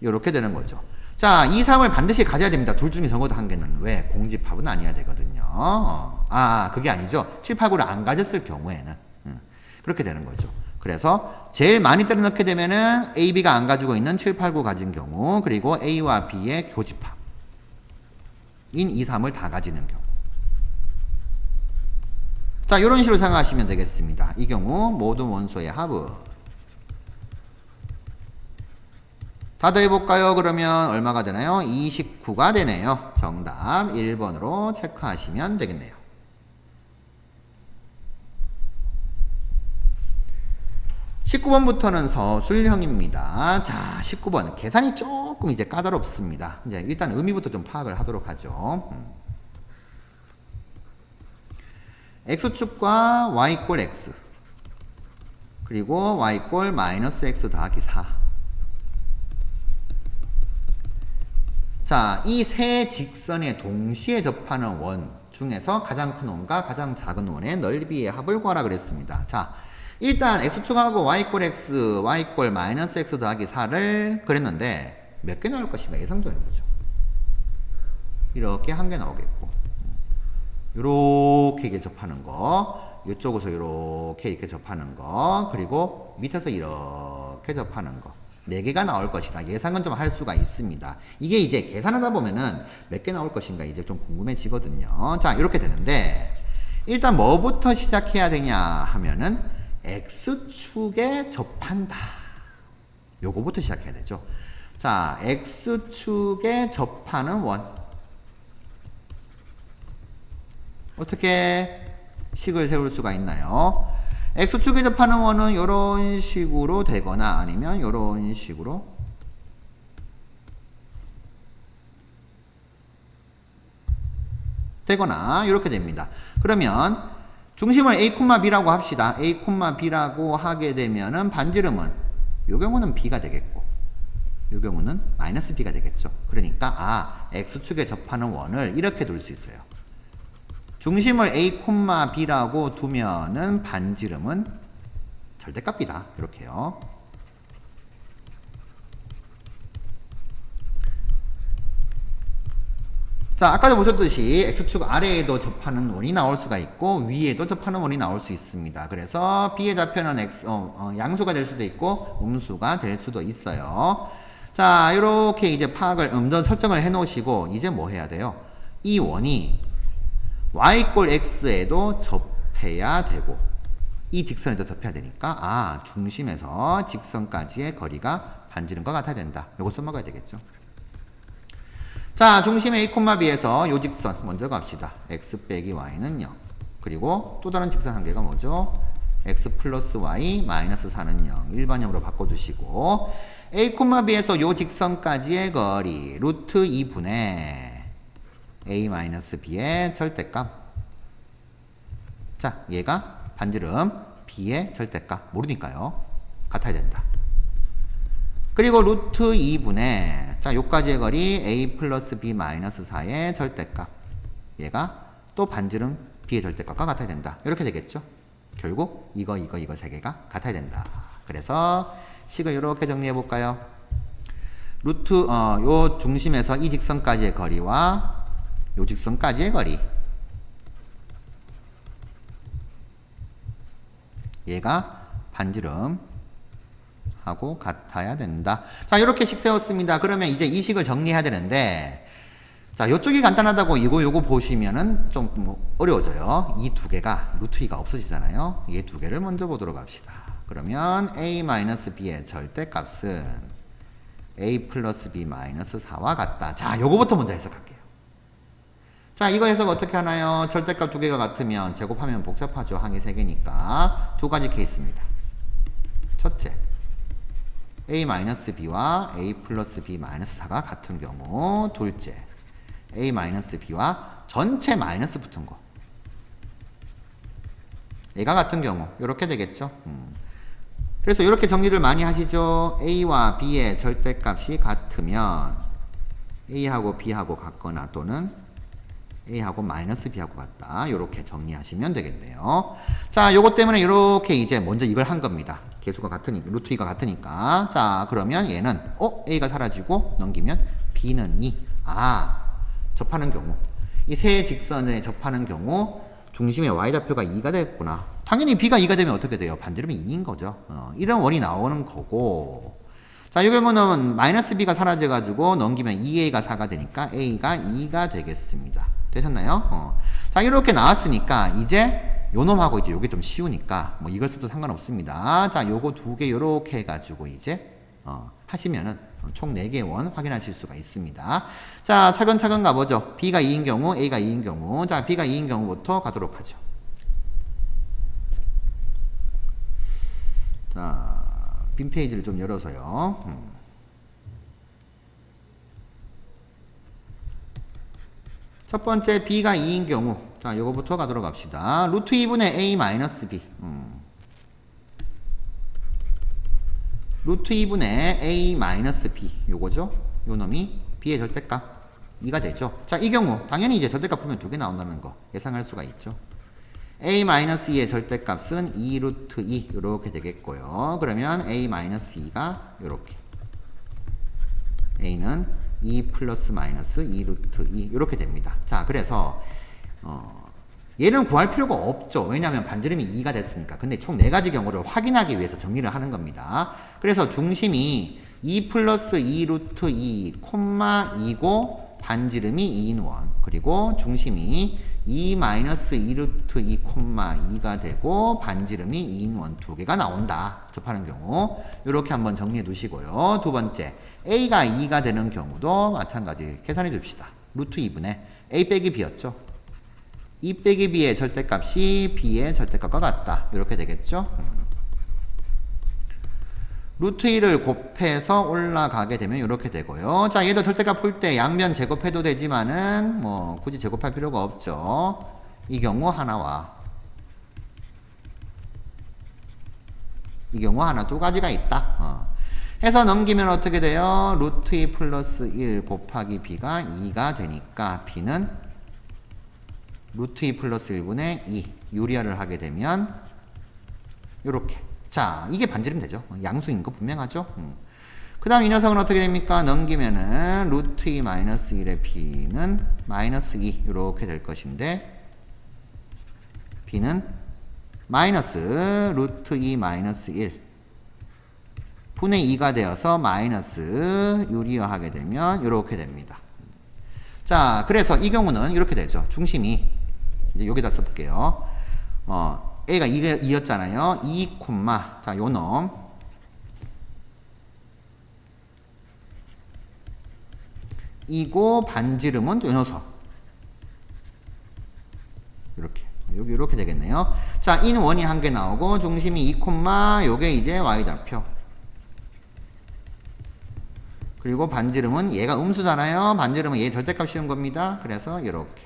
이렇게 되는 거죠. 자, 2, 3을 반드시 가져야 됩니다. 둘 중에 적어도 한 개는. 왜? 공집합은 아니어야 되거든요. 그게 아니죠. 7, 8, 9를 안 가졌을 경우에는. 그렇게 되는 거죠. 그래서 제일 많이 때려 넣게 되면은 A, B가 안 가지고 있는 7, 8, 9 가진 경우, 그리고 A와 B의 교집합인 2, 3을 다 가지는 경우. 자, 이런 식으로 생각하시면 되겠습니다. 이 경우 모든 원소의 합은 다 더해볼까요? 그러면 얼마가 되나요? 29가 되네요. 정답 1번으로 체크하시면 되겠네요. (19번부터는) 서술형입니다. 자, 19번 계산이 조금 이제 까다롭습니다. 이제 일단 의미부터 좀 파악을 하도록 하죠. x축과 y 꼴 x, 그리고 y 꼴 마이너스 x 더하기 4. 자, 이 세 직선에 동시에 접하는 원 중에서 가장 큰 원과 가장 작은 원의 넓이의 합을 구하라 그랬습니다. 자, 일단 x축하고 y 꼴 x, y 꼴 마이너스 x 더하기 4를 그렸는데 몇 개 나올 것인가 예상 좀 해보죠. 이렇게 한 개 나오겠고, 요렇게 이렇게 접하는 거, 이쪽에서 이렇게 접하는 거, 그리고 밑에서 이렇게 접하는 거, 4개가 나올 것이다. 예상은 좀 할 수가 있습니다. 이게 이제 계산하다 보면은 몇 개 나올 것인가 이제 좀 궁금해지거든요. 자, 이렇게 되는데 일단 뭐부터 시작해야 되냐 하면은 x축에 접한다. 요거부터 시작해야 되죠. 자, x축에 접하는 원. 어떻게 식을 세울 수가 있나요? x축에 접하는 원은 이런 식으로 되거나 아니면 이런 식으로 되거나 이렇게 됩니다. 그러면 중심을 a, b라고 합시다. a, b라고 하게 되면은 반지름은 이 경우는 b가 되겠고 이 경우는 마이너스 b가 되겠죠. 그러니까 x축에 접하는 원을 이렇게 둘 수 있어요. 중심을 a, b라고 두면은 반지름은 절대값이다. 이렇게요. 자, 아까도 보셨듯이 x축 아래에도 접하는 원이 나올 수가 있고 위에도 접하는 원이 나올 수 있습니다. 그래서 b의 좌표는 양수가 될 수도 있고 음수가 될 수도 있어요. 자, 이렇게 이제 파악을 설정을 해 놓으시고 이제 뭐 해야 돼요? 이 원이 y 꼴 x에도 접해야 되고 이 직선에도 접해야 되니까 중심에서 직선까지의 거리가 반지름과 같아야 된다. 요거 써먹어야 되겠죠. 자, 중심 a, b에서 요 직선 먼저 갑시다. x 빼기 y는 0. 그리고 또 다른 직선 한 개가 뭐죠? x 플러스 y 마이너스 4는 0. 일반형으로 바꿔주시고 a, b에서 요 직선까지의 거리 루트 2분의 a-b의 절대값. 자, 얘가 반지름 b의 절대값 모르니까요. 같아야 된다. 그리고 루트 2분의 자, 요까지의 거리 a 플러스 b 마이너스 4의 절대값. 얘가 또 반지름 b의 절대값과 같아야 된다. 이렇게 되겠죠. 결국 이거 세 개가 같아야 된다. 그래서 식을 이렇게 정리해 볼까요? 요 중심에서 이 직선까지의 거리와 요 직선까지의 거리, 얘가 반지름 하고 같아야 된다. 자, 이렇게 식 세웠습니다. 그러면 이제 이 식을 정리해야 되는데, 자, 요쪽이 간단하다고 요거 보시면은 좀 어려워져요. 이 두 개가 루트 2가 없어지잖아요. 이 두 개를 먼저 보도록 합시다. 그러면 a-b의 절대값은 a 플러스 b 마이너스 4와 같다. 자, 요거부터 먼저 해석할게요. 자, 이거 해석 어떻게 하나요? 절대값 두 개가 같으면 제곱하면 복잡하죠. 항이 세 개니까 두 가지 케이스입니다. 첫째, a-b와 a 플러스 b 마이너스 4가 같은 경우. 둘째, a-b와 전체 마이너스 붙은 거, 얘가 같은 경우. 이렇게 되겠죠. 그래서 이렇게 정리를 많이 하시죠. a와 b의 절대값이 같으면 a하고 b하고 같거나 또는 a하고 마이너스 b하고 같다. 이렇게 정리하시면 되겠네요. 자, 요것 때문에 이렇게 이제 먼저 이걸 한 겁니다. 개수가 같으니까, 루트 2가 같으니까. 자, 그러면 얘는 a가 사라지고 넘기면 b는 2. 접하는 경우, 이 세 직선에 접하는 경우 중심의 y좌표가 2가 됐구나. 당연히 b가 2가 되면 어떻게 돼요? 반지름이 2인 거죠. 이런 원이 나오는 거고. 자, 이 경우는 마이너스 b가 사라져가지고 넘기면 2a가 4가 되니까 a가 2가 되겠습니다. 되셨나요? 자, 이렇게 나왔으니까 이제 요 놈하고 이제 요게 좀 쉬우니까 뭐 이걸 써도 상관없습니다. 자, 요거 두 개 요렇게 해가지고 이제 하시면은 총 4개의 원 확인하실 수가 있습니다. 자, 차근차근 가보죠. b가 2인 경우, a가 2인 경우. 자, b가 2인 경우부터 가도록 하죠. 자, 빈 페이지를 좀 열어서요. 첫 번째 b가 2인 경우. 자, 요거부터 가도록 합시다. 루트 2분의 a 마이너스 b. 루트 2분의 a 마이너스 b. 요거죠? 요 놈이 b의 절대값 2가 되죠. 자, 이 경우 당연히 이제 절대값 보면 2개 나온다는 거 예상할 수가 있죠. a-2의 절대값은 2 루트 2 요렇게 되겠고요. 그러면 a-2가 요렇게, a는 2 플러스 마이너스 2 루트 2 요렇게 됩니다. 자, 그래서 얘는 구할 필요가 없죠. 왜냐하면 반지름이 2가 됐으니까. 근데 총 4가지 경우를 확인하기 위해서 정리를 하는 겁니다. 그래서 중심이 2 플러스 2 루트 2 콤마 2고 반지름이 2인 원, 그리고 중심이 2 마이너스 2 루트 2 콤마 2가 되고 반지름이 2인 원 2개가 나온다. 접하는 경우 이렇게 한번 정리해 두시고요. 두 번째 a가 2가 되는 경우도 마찬가지 계산해 줍시다. 루트 2분의 a 빼기 b였죠. 2 빼기 b의 절대값이 b의 절대값과 같다. 이렇게 되겠죠. 루트 2를 곱해서 올라가게 되면 이렇게 되고요. 자, 얘도 절대값 풀 때 양변 제곱해도 되지만은 뭐 굳이 제곱할 필요가 없죠. 이 경우 하나와 이 경우 하나, 두 가지가 있다. 해서 넘기면 어떻게 돼요? 루트 2 플러스 1 곱하기 b가 2가 되니까 b는 루트 2 플러스 1분의 2 유리화를 하게 되면 요렇게. 자, 이게 반지름 되죠. 양수인 거 분명하죠. 그 다음 이 녀석은 어떻게 됩니까? 넘기면은 루트 2 마이너스 1의 b는 마이너스 2 이렇게 될 것인데 b는 마이너스 루트 2 마이너스 1 분의 2가 되어서 마이너스 유리화하게 되면 이렇게 됩니다. 자, 그래서 이 경우는 이렇게 되죠. 중심이 이제 여기다 써볼게요. a가 2였잖아요. 2, 자, 요 놈. 이고 반지름은 요 녀석. 이렇게. 여기 이렇게 되겠네요. 자, 인 원이 한 개 나오고 중심이 2, 요게 이제 y좌표. 그리고 반지름은 얘가 음수잖아요. 반지름은 얘 절대값 씌운 겁니다. 그래서 이렇게.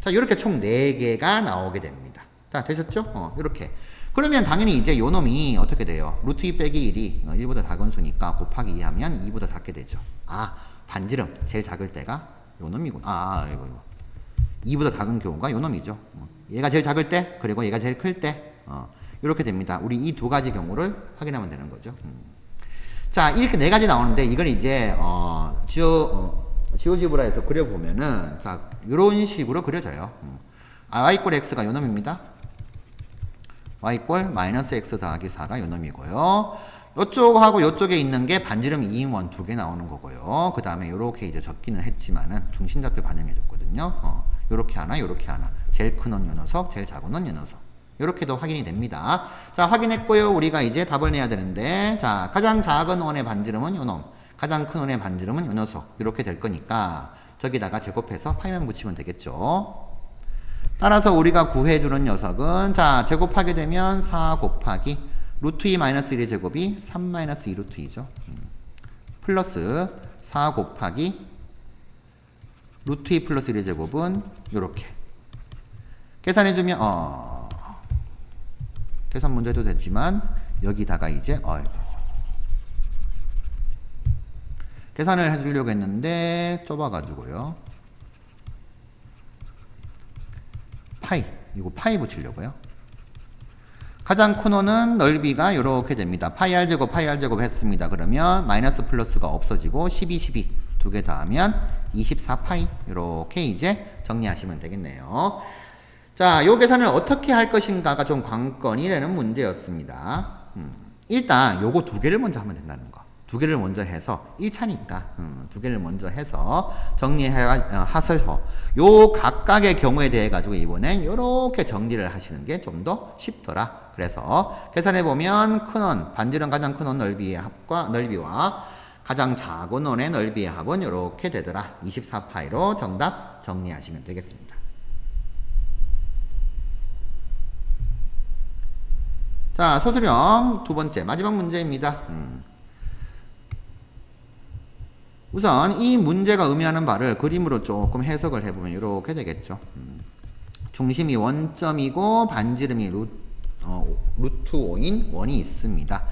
자, 이렇게 총 4개가 나오게 됩니다. 자, 되셨죠? 이렇게. 그러면 당연히 이제 요 놈이 어떻게 돼요? 루트 2 빼기 1이 1보다 작은 수니까 곱하기 2 하면 2보다 작게 되죠. 아, 반지름 제일 작을 때가 요 놈이구나. 이거. 2보다 작은 경우가 요 놈이죠. 얘가 제일 작을 때, 그리고 얘가 제일 클 때, 이렇게 됩니다. 우리 이 두 가지 경우를 확인하면 되는 거죠. 자, 이렇게 4가지 나오는데 이걸 이제 지오지브라에서 그려보면은 자, 요런 식으로 그려져요. y 꼴 x가 요 놈입니다. y 꼴 마이너스 x 더하기 4가 요 놈이고요. 요쪽하고 요쪽에 있는 게 반지름 2인 원 2개 나오는 거고요. 그 다음에 요렇게 이제 적기는 했지만은 중심좌표 반영해 줬거든요. 요렇게 하나, 요렇게 하나. 제일 큰 원 요 녀석, 제일 작은 원 요 녀석. 요렇게도 확인이 됩니다. 자, 확인했고요. 우리가 이제 답을 내야 되는데, 자, 가장 작은 원의 반지름은 요 놈, 가장 큰 원의 반지름은 요 녀석. 이렇게 될 거니까 저기다가 제곱해서 파이만 붙이면 되겠죠. 따라서 우리가 구해주는 녀석은 자, 제곱하게 되면 4 곱하기 루트 2 마이너스 1의 제곱이 3 마이너스 2 루트 2죠. 플러스 4 곱하기 루트 2 플러스 1의 제곱은 요렇게. 계산해주면 계산 문제 해도 되지만 여기다가 이제 계산을 해주려고 했는데 좁아가지고요. 이거 파이 붙이려고요. 가장 큰 원은 넓이가 이렇게 됩니다. 파이 r제곱 했습니다. 그러면 마이너스 플러스가 없어지고 12, 12 두 개 더하면 24파이 이렇게 이제 정리하시면 되겠네요. 자, 요 계산을 어떻게 할 것인가가 좀 관건이 되는 문제였습니다. 일단 요거 두 개를 먼저 하면 된다는 거. 두 개를 먼저 해서 1차니까 두 개를 먼저 해서 정리하셔서 요 각각의 경우에 대해 가지고 이번엔 요렇게 정리를 하시는 게 좀 더 쉽더라. 그래서 계산해 보면 큰 원, 반지름 가장 큰 원 넓이의 합과 넓이와 가장 작은 원의 넓이의 합은 요렇게 되더라. 24파이로 정답 정리하시면 되겠습니다. 자, 소수령 두 번째 마지막 문제입니다. 우선 이 문제가 의미하는 바를 그림으로 조금 해석을 해보면 이렇게 되겠죠. 중심이 원점이고 반지름이 루트 5인 원이 있습니다.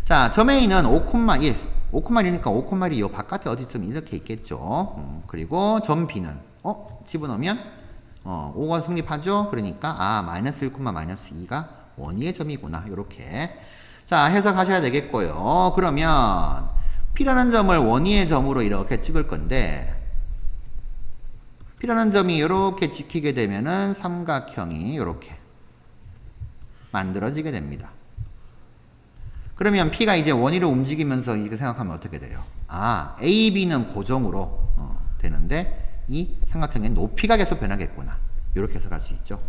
자, 점 A는 5,1, 5,1이니까 5,1이 요 바깥에 어디쯤 이렇게 있겠죠. 그리고 점 B는 집어넣으면 5가 성립하죠. 그러니까 마이너스 1, 마이너스 2가 원위의 점이구나. 요렇게 자, 해석하셔야 되겠고요. 그러면 P라는 점을 원위의 점으로 이렇게 찍을 건데 P라는 점이 이렇게 지키게 되면은 삼각형이 이렇게 만들어지게 됩니다. 그러면 P가 이제 원위로 움직이면서 이렇게 생각하면 어떻게 돼요? AB는 고정으로 되는데 이 삼각형의 높이가 계속 변하겠구나. 이렇게 해석할 수 있죠.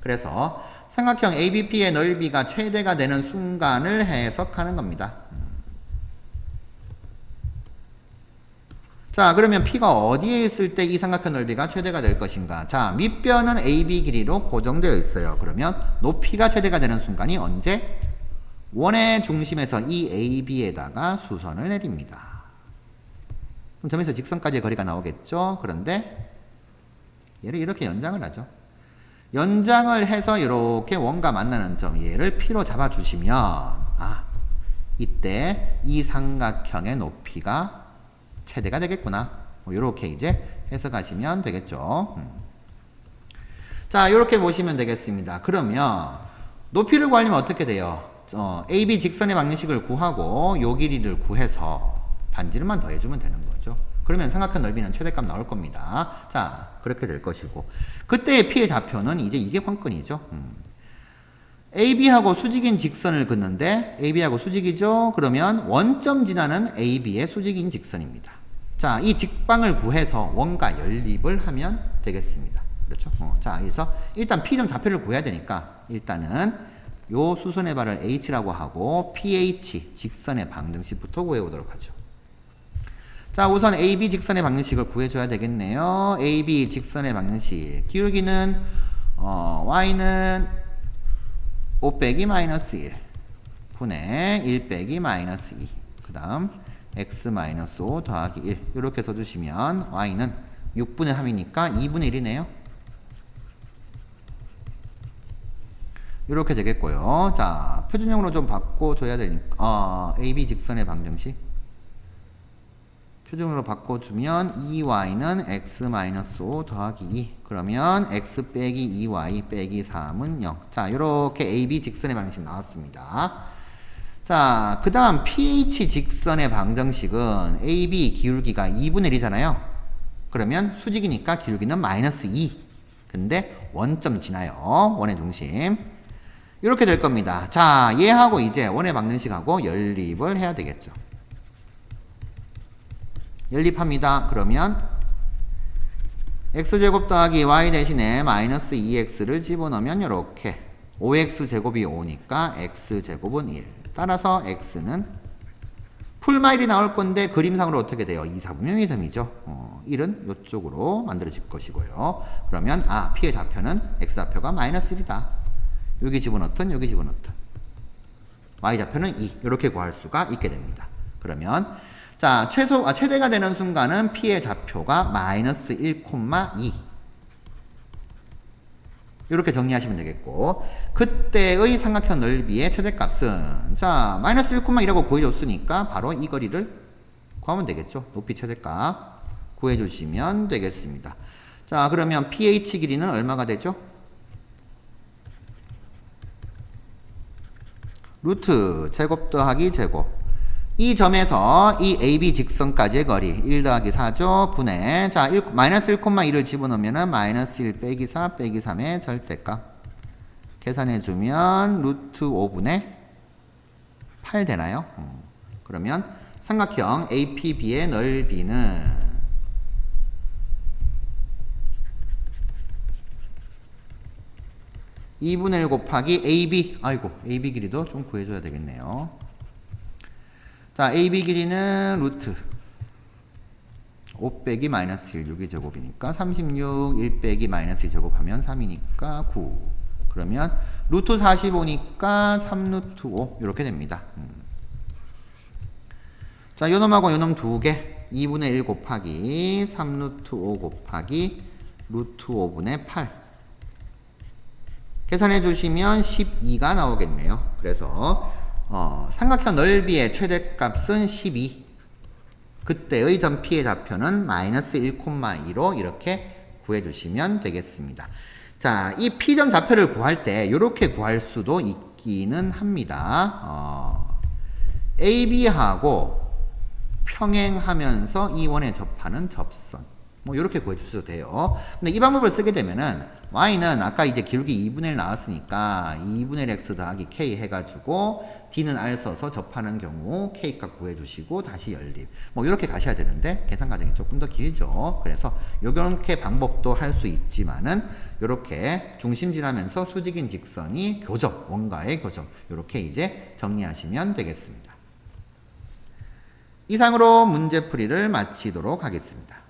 그래서 삼각형 ABP의 넓이가 최대가 되는 순간을 해석하는 겁니다. 자, 그러면 P가 어디에 있을 때 이 삼각형 넓이가 최대가 될 것인가? 자, 밑변은 AB 길이로 고정되어 있어요. 그러면 높이가 최대가 되는 순간이 언제? 원의 중심에서 이 AB에다가 수선을 내립니다. 그럼 점에서 직선까지의 거리가 나오겠죠? 그런데 얘를 이렇게 연장을 하죠. 연장을 해서 이렇게 원과 만나는 점, 얘를 P로 잡아주시면 이때 이 삼각형의 높이가 최대가 되겠구나. 이렇게 이제 해석하시면 되겠죠. 자, 이렇게 보시면 되겠습니다. 그러면 높이를 구하려면 어떻게 돼요? AB 직선의 방정식을 구하고 요 길이를 구해서 반지름만 더해주면 되는 거죠. 그러면 삼각형 넓이는 최대값 나올 겁니다. 자, 그렇게 될 것이고 그때의 P의 좌표는 이제 이게 관건이죠. AB하고 수직인 직선을 긋는데 AB하고 수직이죠. 그러면 원점 지나는 AB의 수직인 직선입니다. 자, 이 직방을 구해서 원과 연립을 하면 되겠습니다. 그렇죠? 자, 그래서 일단 P점 좌표를 구해야 되니까 일단은 요 수선의 발을 H라고 하고 PH 직선의 방정식부터 구해보도록 하죠. 자, 우선 AB 직선의 방정식을 구해줘야 되겠네요. AB 직선의 방정식 기울기는 Y는 5 빼기 마이너스 1 분의 1 빼기 마이너스 2 그 다음 x 마이너스 5 더하기 1 이렇게 써주시면 y는 6분의 3이니까 2분의 1이네요. 이렇게 되겠고요. 자, 표준형으로 좀 바꿔줘야 되니까 AB 직선의 방정식 표준으로 바꿔주면 2y는 x 마이너스 5 더하기 2 그러면 x 빼기 2y 빼기 3은 0. 자, 이렇게 AB 직선의 방정식 나왔습니다. 자, 그 다음 PH 직선의 방정식은 AB 기울기가 2분의 1이잖아요. 그러면 수직이니까 기울기는 마이너스 2. 근데 원점 지나요. 원의 중심. 이렇게 될 겁니다. 자, 얘하고 이제 원의 방정식하고 연립을 해야 되겠죠. 연립합니다. 그러면 x제곱 더하기 y 대신에 마이너스 2x를 집어넣으면 이렇게 5x제곱이 5니까 x제곱은 1. 따라서 x는 풀마일이 나올 건데 그림상으로 어떻게 돼요? 2, 4분의 1점이죠. 1은 이쪽으로 만들어질 것이고요. 그러면 P의 좌표는 x좌표가 마이너스 1이다. 여기 집어넣든 여기 집어넣든 y좌표는 2 이렇게 구할 수가 있게 됩니다. 그러면 자, 최대가 되는 순간은 P의 좌표가 마이너스 1,2 이렇게 정리하시면 되겠고 그때의 삼각형 넓이의 최대값은 자, 마이너스 1,1이라고 구해줬으니까 바로 이 거리를 구하면 되겠죠. 높이 최대값 구해주시면 되겠습니다. 자, 그러면 PH 길이는 얼마가 되죠? 루트 제곱 더하기 제곱 이 점에서 이 AB 직선까지의 거리 1 더하기 4죠. 분의 자 마이너스 1,1을 집어넣으면 마이너스 1 빼기 4 빼기 3의 절대값 계산해주면 루트 5분의 8 되나요? 그러면 삼각형 APB의 넓이는 2분의 1 곱하기 AB AB 길이도 좀 구해줘야 되겠네요. 자, AB 길이는 루트 5 빼기 마이너스 1, 6이 제곱이니까 36, 1 빼기 마이너스 2 제곱하면 3이니까 9. 그러면 루트 45니까 3루트 5 이렇게 됩니다. 자, 요놈하고 요놈 두 개 2분의 1 곱하기 3루트 5 곱하기 루트 5분의 8 계산해 주시면 12가 나오겠네요. 그래서 삼각형 넓이의 최대값은 12. 그때의 점 P의 좌표는 마이너스 1,2로 이렇게 구해주시면 되겠습니다. 자, 이 P점 좌표를 구할 때 이렇게 구할 수도 있기는 합니다. AB하고 평행하면서 이 원에 접하는 접선. 뭐 이렇게 구해주셔도 돼요. 근데 이 방법을 쓰게 되면은 y는 아까 이제 기울기 2분의 1 나왔으니까 2분의 1 x 더하기 k 해가지고 d는 r 써서 접하는 경우 k 값 구해주시고 다시 연립 뭐 이렇게 가셔야 되는데 계산 과정이 조금 더 길죠. 그래서 요렇게 방법도 할 수 있지만은 요렇게 중심지나면서 수직인 직선이 교점, 원가의 교점 요렇게 이제 정리하시면 되겠습니다. 이상으로 문제풀이를 마치도록 하겠습니다.